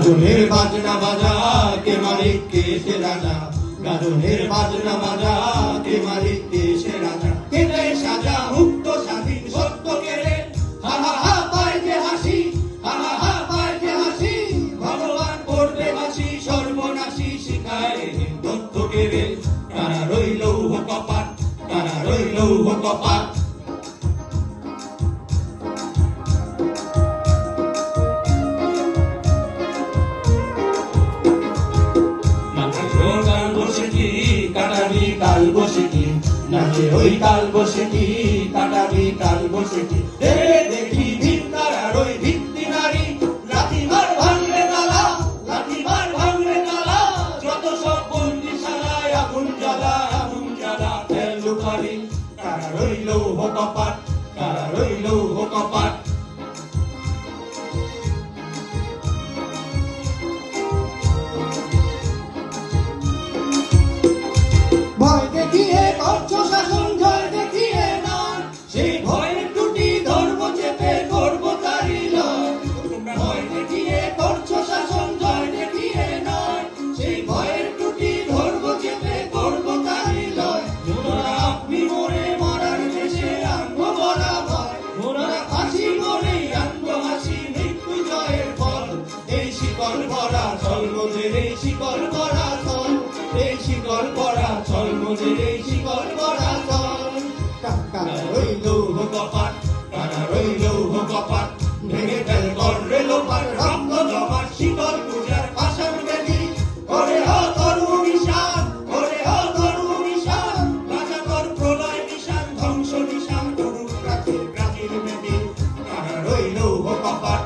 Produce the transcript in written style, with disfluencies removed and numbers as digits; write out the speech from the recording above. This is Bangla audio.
গাজনের বাজনা বাজা, কে মালিক কে সে রাজা। গাজনের বাজনা বাজা, কে মালিক কে সে রাজা। কে দেয় সাজা মুক্ত স্বাধীন সত্য কেড়ে, হা হা হা পায় যে হাসি, হা হা হা পায় যে হাসি। ভগবান করবে হাসি সর্বনাশী, শিখায় তথ্য কেড়ে। তারা রইল কপাট, তারা রইল কপাট। কাটাবি কাল বসে কি, নাচে ওই কাল বসে কি, কাটাবি কাল বসে কি। দেখি ভিন্নার ওই ভিত্তি নারী, লাঠি মার ভাঙলে তালা, লাঠি মার ভাঙলে তালা। যত সব বন্দিশালায় আগুন জ্বালা, আগুন জ্বালা তেল লুকারি। তারা রইল কপাট, তারা রইল কপাট। ভয় দেখিয়ে করছো শাসন, জয় দেখিয়ে নয়। সেই ভয়ের টুটি ধরবো চেপে, করবো তারি লয়। ভয় দেখিয়ে করছো শাসন, জয় দেখিয়ে নয়। সেই ভয়ের টুটি ধরবো চেপে, করবো তারি লয়। ওরা আপনি মরে মরার দেশে আনবো বরাবর, ওরা ফাঁসি মরেই আনবো হাসি, মৃত্যু জয়ের ফল। এই শিকল ভরা চল মোদের, এই শিকল ভরা চল, এই শিকল ভরা চল মোদের, এই শিকল ভরা চল। কারা রইল কপাট, কারা রইল কপাট। ভেঙে ফেল করলে লোপাট, রক্ত জমাট শিকল পূজার পাশান বেদি। করে হ তরু নিশান, করে হ তরু নিশান। রাজা কর প্রলয় নিশান, ধ্বংস নিশান করুক প্রাচীর প্রাচীর বেদি। কারা রইল কপাট।